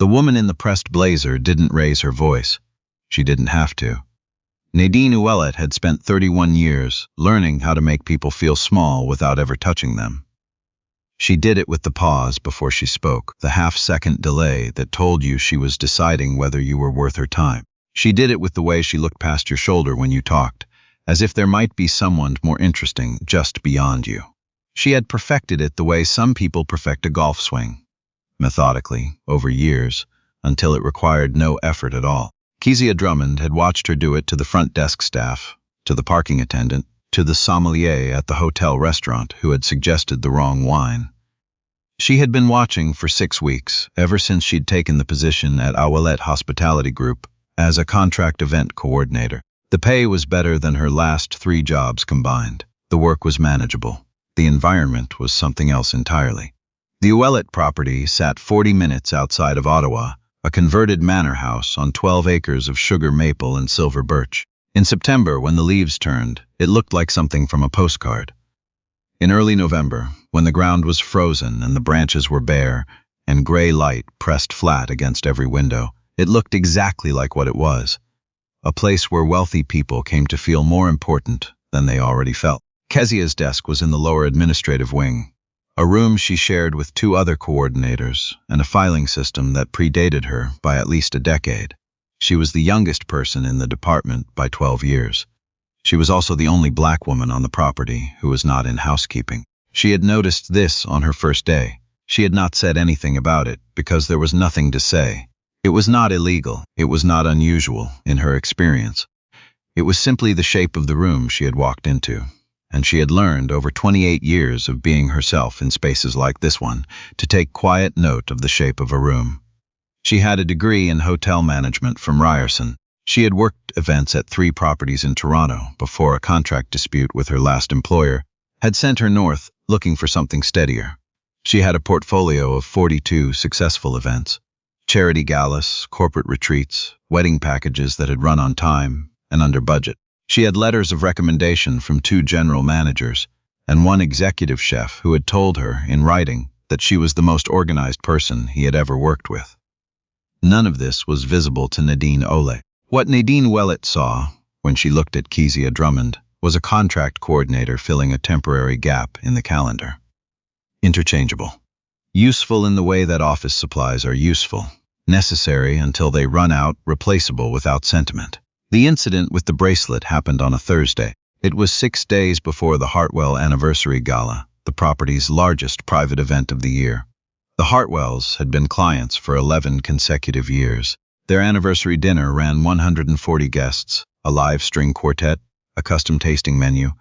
The woman in the pressed blazer didn't raise her voice. She didn't have to. Nadine Ouellet had spent 31 years learning how to make people feel small without ever touching them. She did it with the pause before she spoke, the half-second delay that told you she was deciding whether you were worth her time. She did it with the way she looked past your shoulder when you talked, as if there might be someone more interesting just beyond you. She had perfected it the way some people perfect a golf swing, methodically, over years, until it required no effort at all. Kezia Drummond had watched her do it to the front desk staff, to the parking attendant, to the sommelier at the hotel restaurant who had suggested the wrong wine. She had been watching for 6 weeks, ever since she'd taken the position at Ouellet Hospitality Group as a contract event coordinator. The pay was better than her last 3 jobs combined. The work was manageable. The environment was something else entirely. The Ouellet property sat 40 minutes outside of Ottawa, a converted manor house on 12 acres of sugar maple and silver birch. In September, when the leaves turned, it looked like something from a postcard. In early November, when the ground was frozen and the branches were bare, and gray light pressed flat against every window, it looked exactly like what it was. A place where wealthy people came to feel more important than they already felt. Kezia's desk was in the lower administrative wing, a room she shared with 2 other coordinators and a filing system that predated her by at least a decade. She was the youngest person in the department by 12 years. She was also the only black woman on the property who was not in housekeeping. She had noticed this on her first day. She had not said anything about it because there was nothing to say. It was not illegal. It was not unusual in her experience. It was simply the shape of the room she had walked into. And she had learned over 28 years of being herself in spaces like this one to take quiet note of the shape of a room. She had a degree in hotel management from Ryerson. She had worked events at 3 properties in Toronto before a contract dispute with her last employer had sent her north looking for something steadier. She had a portfolio of 42 successful events, charity galas, corporate retreats, wedding packages that had run on time and under budget. She had letters of recommendation from 2 general managers and 1 executive chef who had told her in writing that she was the most organized person he had ever worked with. None of this was visible to Nadine Ouellet. What Nadine Ouellet saw, when she looked at Kezia Drummond, was a contract coordinator filling a temporary gap in the calendar. Interchangeable. Useful in the way that office supplies are useful. Necessary until they run out, replaceable without sentiment. The incident with the bracelet happened on a Thursday. It was 6 days before the Hartwell Anniversary Gala, the property's largest private event of the year. The Hartwells had been clients for 11 consecutive years. Their anniversary dinner ran 140 guests, a live string quartet, a custom tasting menu,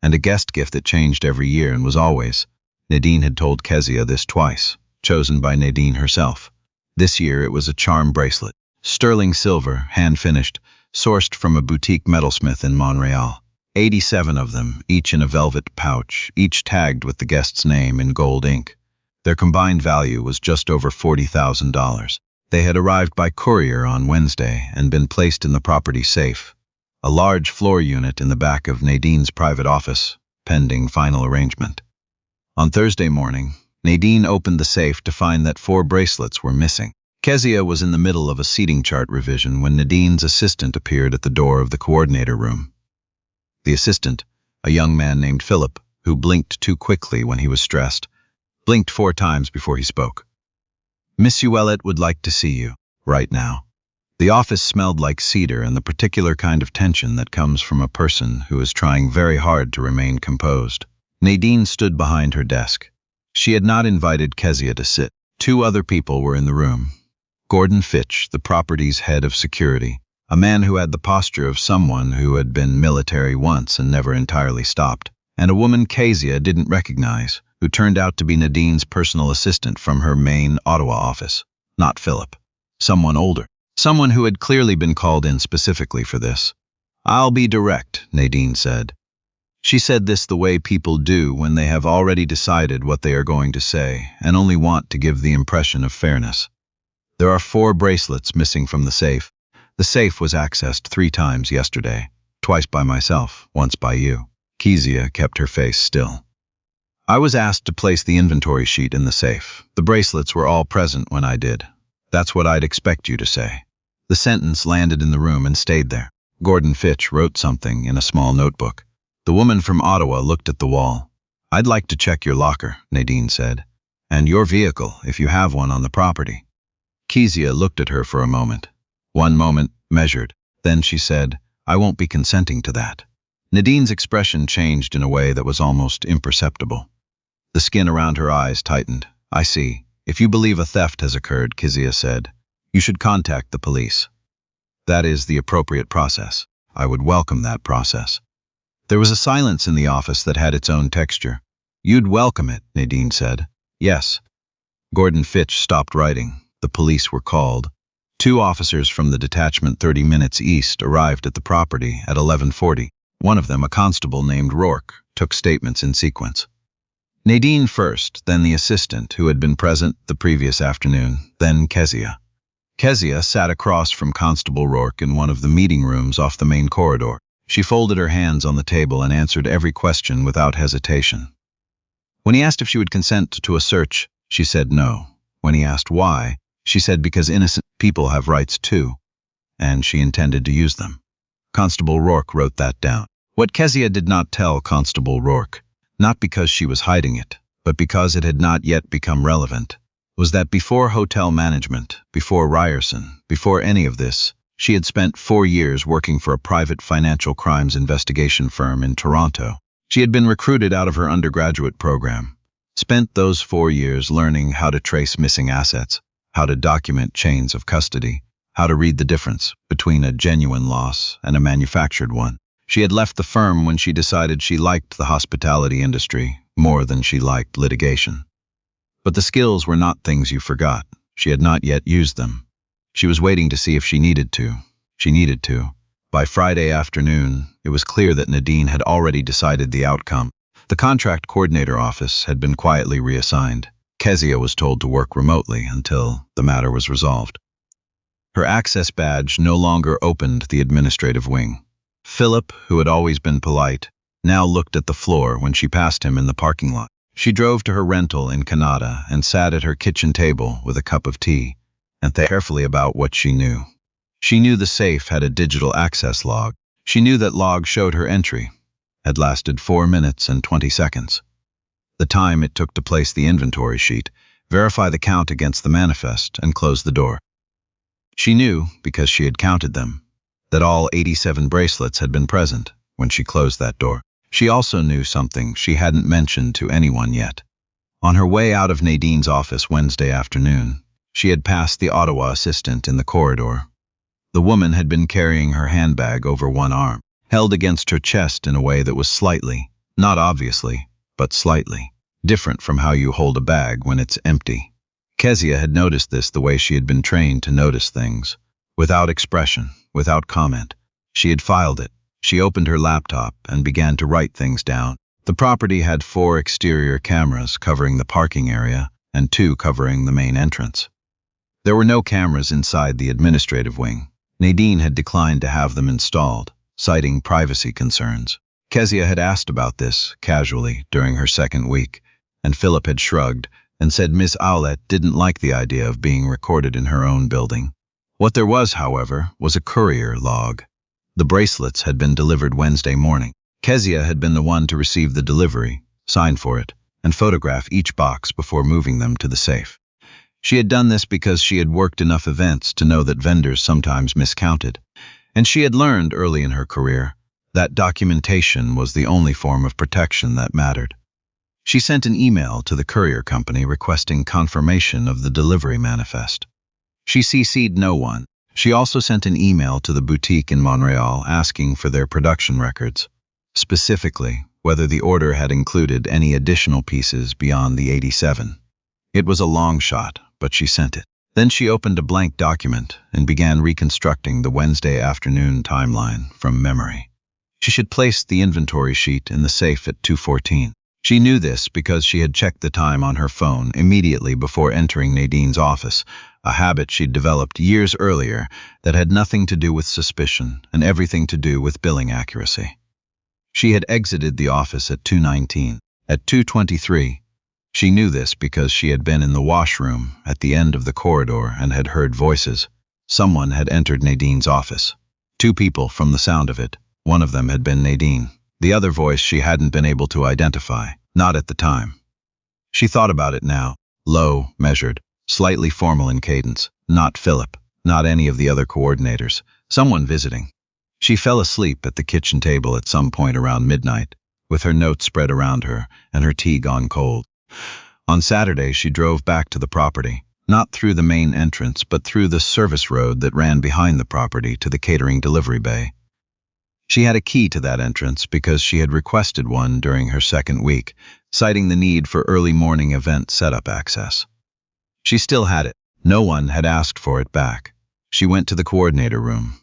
and a guest gift that changed every year and was always, Nadine had told Kezia this twice, chosen by Nadine herself. This year it was a charm bracelet, sterling silver, hand-finished, sourced from a boutique metalsmith in Montreal. 87 of them, each in a velvet pouch, each tagged with the guest's name in gold ink. Their combined value was just over $40,000. They had arrived by courier on Wednesday and been placed in the property safe, a large floor unit in the back of Nadine's private office, pending final arrangement. On Thursday morning, Nadine opened the safe to find that 4 bracelets were missing. Kezia was in the middle of a seating chart revision when Nadine's assistant appeared at the door of the coordinator room. The assistant, a young man named Philip, who blinked too quickly when he was stressed, blinked 4 times before he spoke. "Miss Ouellet would like to see you, right now." The office smelled like cedar and the particular kind of tension that comes from a person who is trying very hard to remain composed. Nadine stood behind her desk. She had not invited Kezia to sit. 2 other people were in the room. Gordon Fitch, the property's head of security, a man who had the posture of someone who had been military once and never entirely stopped, and a woman Kezia didn't recognize, who turned out to be Nadine's personal assistant from her main Ottawa office. Not Philip. Someone older. Someone who had clearly been called in specifically for this. "I'll be direct," Nadine said. She said this the way people do when they have already decided what they are going to say and only want to give the impression of fairness. There are 4 bracelets missing from the safe. The safe was accessed 3 times yesterday, twice by myself, once by you. Kezia kept her face still. "I was asked to place the inventory sheet in the safe. The bracelets were all present when I did. That's what I'd expect you to say. The sentence landed in the room and stayed there. Gordon Fitch wrote something in a small notebook. The woman from Ottawa looked at the wall. I'd like to check your locker, Nadine said. And your vehicle, if you have one on the property. Kezia looked at her for a moment. 1 moment, measured. Then she said, I won't be consenting to that. Nadine's expression changed in a way that was almost imperceptible. The skin around her eyes tightened. I see. If you believe a theft has occurred, Kezia said, you should contact the police. That is the appropriate process. I would welcome that process. There was a silence in the office that had its own texture. You'd welcome it, Nadine said. Yes. Gordon Fitch stopped writing. The police were called. 2 officers from the detachment 30 minutes east arrived at the property at 11:40. One of them, a constable named Rourke, took statements in sequence. Nadine first, then the assistant who had been present the previous afternoon, then Kezia. Kezia sat across from Constable Rourke in one of the meeting rooms off the main corridor. She folded her hands on the table and answered every question without hesitation. When he asked if she would consent to a search, she said no. When he asked why, she said because innocent people have rights too, and she intended to use them. Constable Rourke wrote that down. What Kezia did not tell Constable Rourke, not because she was hiding it, but because it had not yet become relevant, was that before hotel management, before Ryerson, before any of this, she had spent 4 years working for a private financial crimes investigation firm in Toronto. She had been recruited out of her undergraduate program, spent those 4 years learning how to trace missing assets, how to document chains of custody, how to read the difference between a genuine loss and a manufactured one. She had left the firm when she decided she liked the hospitality industry more than she liked litigation. But the skills were not things you forgot. She had not yet used them. She was waiting to see if she needed to. She needed to. By Friday afternoon, it was clear that Nadine had already decided the outcome. The contract coordinator office had been quietly reassigned. Kezia was told to work remotely until the matter was resolved. Her access badge no longer opened the administrative wing. Philip, who had always been polite, now looked at the floor when she passed him in the parking lot. She drove to her rental in Canada and sat at her kitchen table with a cup of tea and thought carefully about what she knew. She knew the safe had a digital access log. She knew that log showed her entry had lasted 4 minutes and 20 seconds. The time it took to place the inventory sheet, verify the count against the manifest, and close the door. She knew, because she had counted them, that all 87 bracelets had been present when she closed that door. She also knew something she hadn't mentioned to anyone yet. On her way out of Nadine's office Wednesday afternoon, she had passed the Ottawa assistant in the corridor. The woman had been carrying her handbag over one arm, held against her chest in a way that was slightly, not obviously, but slightly, different from how you hold a bag when it's empty. Kezia had noticed this the way she had been trained to notice things, without expression, without comment. She had filed it. She opened her laptop and began to write things down. The property had 4 exterior cameras covering the parking area and 2 covering the main entrance. There were no cameras inside the administrative wing. Nadine had declined to have them installed, citing privacy concerns. Kezia had asked about this, casually, during her second week, and Philip had shrugged and said Miss Ouellet didn't like the idea of being recorded in her own building. What there was, however, was a courier log. The bracelets had been delivered Wednesday morning. Kezia had been the one to receive the delivery, sign for it, and photograph each box before moving them to the safe. She had done this because she had worked enough events to know that vendors sometimes miscounted, and she had learned early in her career that documentation was the only form of protection that mattered. She sent an email to the courier company requesting confirmation of the delivery manifest. She CC'd no one. She also sent an email to the boutique in Montreal asking for their production records, specifically whether the order had included any additional pieces beyond the 87. It was a long shot, but she sent it. Then she opened a blank document and began reconstructing the Wednesday afternoon timeline from memory. She should place the inventory sheet in the safe at 2:14. She knew this because she had checked the time on her phone immediately before entering Nadine's office, a habit she'd developed years earlier that had nothing to do with suspicion and everything to do with billing accuracy. She had exited the office at 2:19. At 2:23, She knew this because she had been in the washroom at the end of the corridor and had heard voices. Someone had entered Nadine's office. Two people from the sound of it. One of them had been Nadine. The other voice she hadn't been able to identify, not at the time. She thought about it now, low, measured, slightly formal in cadence. Not Philip, not any of the other coordinators, someone visiting. She fell asleep at the kitchen table at some point around midnight, with her notes spread around her and her tea gone cold. On Saturday, she drove back to the property, not through the main entrance, but through the service road that ran behind the property to the catering delivery bay. She had a key to that entrance because she had requested one during her second week, citing the need for early morning event setup access. She still had it. No one had asked for it back. She went to the coordinator room.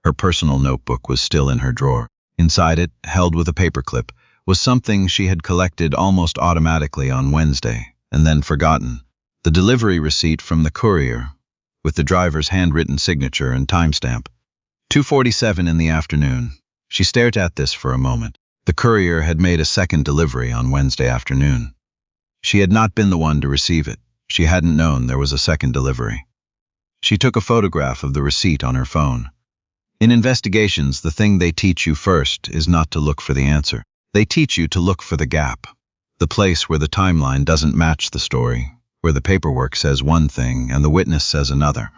Her personal notebook was still in her drawer. Inside it, held with a paperclip, was something she had collected almost automatically on Wednesday, and then forgotten. The delivery receipt from the courier, with the driver's handwritten signature and timestamp. 2:47 in the afternoon. She stared at this for a moment. The courier had made a second delivery on Wednesday afternoon. She had not been the one to receive it. She hadn't known there was a second delivery. She took a photograph of the receipt on her phone. In investigations, the thing they teach you first is not to look for the answer. They teach you to look for the gap, the place where the timeline doesn't match the story, where the paperwork says one thing and the witness says another.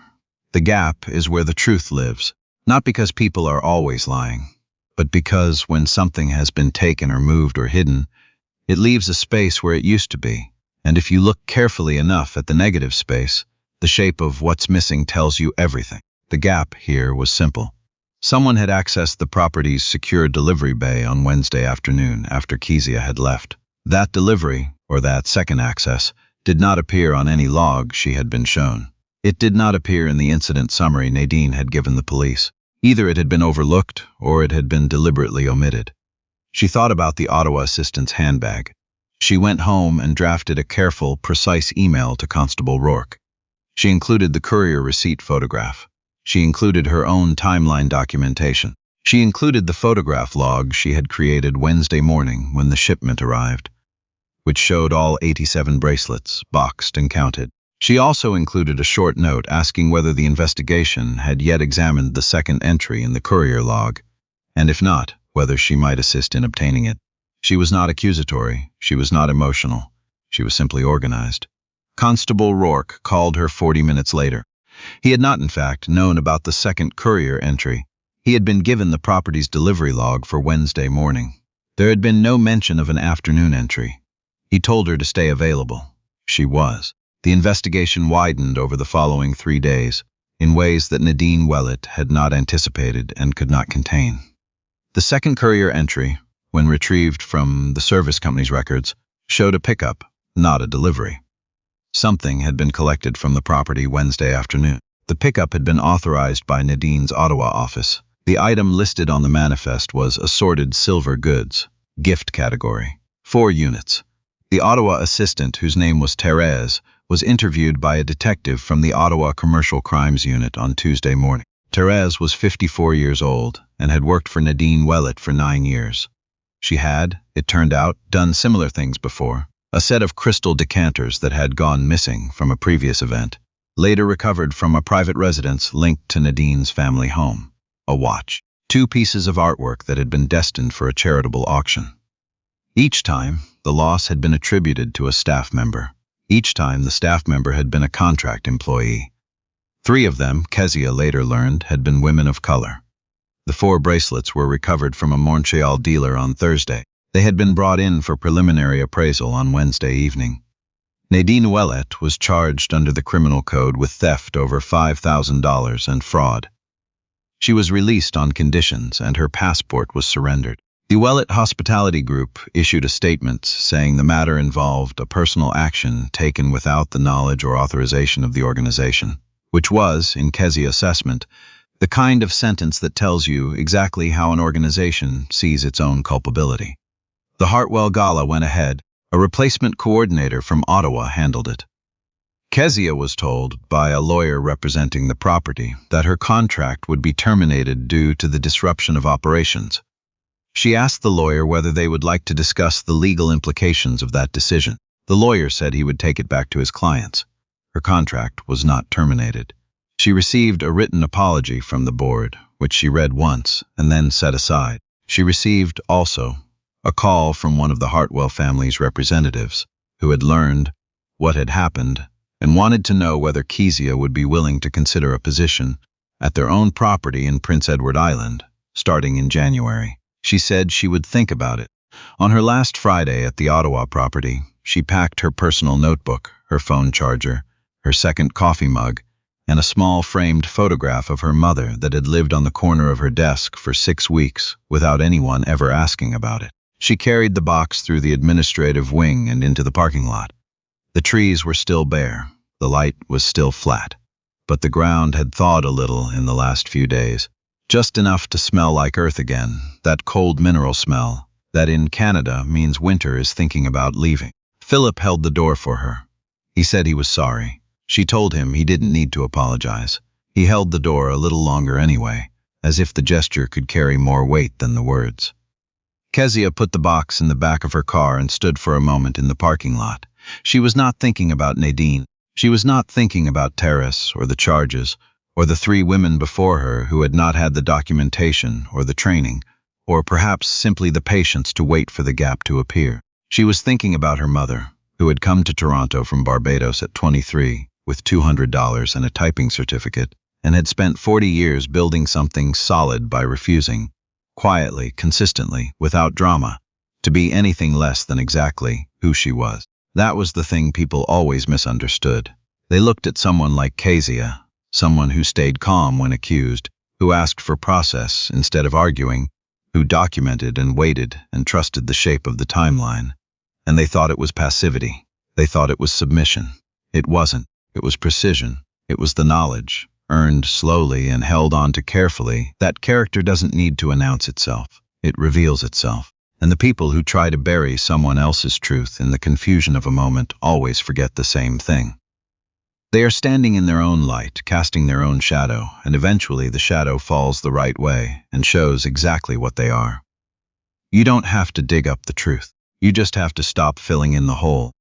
The gap is where the truth lives, not because people are always lying, but because when something has been taken or moved or hidden, it leaves a space where it used to be. And if you look carefully enough at the negative space, the shape of what's missing tells you everything. The gap here was simple. Someone had accessed the property's secure delivery bay on Wednesday afternoon after Kezia had left. That delivery, or that second access, did not appear on any log she had been shown. It did not appear in the incident summary Nadine had given the police. Either it had been overlooked or it had been deliberately omitted. She thought about the Ottawa assistant's handbag. She went home and drafted a careful, precise email to Constable Rourke. She included the courier receipt photograph. She included her own timeline documentation. She included the photograph log she had created Wednesday morning when the shipment arrived, which showed all 87 bracelets, boxed and counted. She also included a short note asking whether the investigation had yet examined the second entry in the courier log, and if not, whether she might assist in obtaining it. She was not accusatory. She was not emotional. She was simply organized. Constable Rourke called her 40 minutes later. He had not, in fact, known about the second courier entry. He had been given the property's delivery log for Wednesday morning. There had been no mention of an afternoon entry. He told her to stay available. She was. The investigation widened over the following 3 days, in ways that Nadine Ouellet had not anticipated and could not contain. The second courier entry, when retrieved from the service company's records, showed a pickup, not a delivery. Something had been collected from the property Wednesday afternoon. The pickup had been authorized by Nadine's Ottawa office. The item listed on the manifest was assorted silver goods, gift category, 4 units. The Ottawa assistant, whose name was Therese, was interviewed by a detective from the Ottawa Commercial Crimes Unit on Tuesday morning. Therese was 54 years old and had worked for Nadine Ouellet for 9 years. She had, it turned out, done similar things before. A set of crystal decanters that had gone missing from a previous event, later recovered from a private residence linked to Nadine's family home. A watch. 2 pieces of artwork that had been destined for a charitable auction. Each time, the loss had been attributed to a staff member. Each time, the staff member had been a contract employee. 3 of them, Kezia later learned, had been women of color. The 4 bracelets were recovered from a Montreal dealer on Thursday. They had been brought in for preliminary appraisal on Wednesday evening. Nadine Ouellet was charged under the criminal code with theft over $5,000 and fraud. She was released on conditions and her passport was surrendered. The Ouellet Hospitality Group issued a statement saying the matter involved a personal action taken without the knowledge or authorization of the organization, which was, in Kezia's assessment, the kind of sentence that tells you exactly how an organization sees its own culpability. The Hartwell Gala went ahead. A replacement coordinator from Ottawa handled it. Kezia was told by a lawyer representing the property that her contract would be terminated due to the disruption of operations. She asked the lawyer whether they would like to discuss the legal implications of that decision. The The lawyer said he would take it back to his clients. Her contract was not terminated. She received a written apology from the board, which she read once and then set aside. She received, also, a call from one of the Hartwell family's representatives, who had learned what had happened and wanted to know whether Kezia would be willing to consider a position at their own property in Prince Edward Island, starting in January. She said she would think about it. On her last Friday at the Ottawa property, she packed her personal notebook, her phone charger, her second coffee mug, and a small framed photograph of her mother that had lived on the corner of her desk for 6 weeks without anyone ever asking about it. She carried the box through the administrative wing and into the parking lot. The trees were still bare, the light was still flat, but the ground had thawed a little in the last few days, just enough to smell like earth again, that cold mineral smell that in Canada means winter is thinking about leaving. Philip held the door for her. He said he was sorry. She told him he didn't need to apologize. He held the door a little longer anyway, as if the gesture could carry more weight than the words. Kezia put the box in the back of her car and stood for a moment in the parking lot. She was not thinking about Nadine. She was not thinking about Terrace or the charges, or the 3 women before her who had not had the documentation or the training, or perhaps simply the patience to wait for the gap to appear. She was thinking about her mother, who had come to Toronto from Barbados at 23, with $200 and a typing certificate, and had spent 40 years building something solid by refusing, quietly, consistently, without drama, to be anything less than exactly who she was. That was the thing people always misunderstood. They looked at someone like Kezia, someone who stayed calm when accused, who asked for process instead of arguing, who documented and waited and trusted the shape of the timeline. And they thought it was passivity. They thought it was submission. It wasn't. It was precision. It was the knowledge, earned slowly and held on to carefully, that character doesn't need to announce itself. It reveals itself. And the people who try to bury someone else's truth in the confusion of a moment always forget the same thing. They are standing in their own light, casting their own shadow, and eventually the shadow falls the right way and shows exactly what they are. You don't have to dig up the truth. You just have to stop filling in the hole.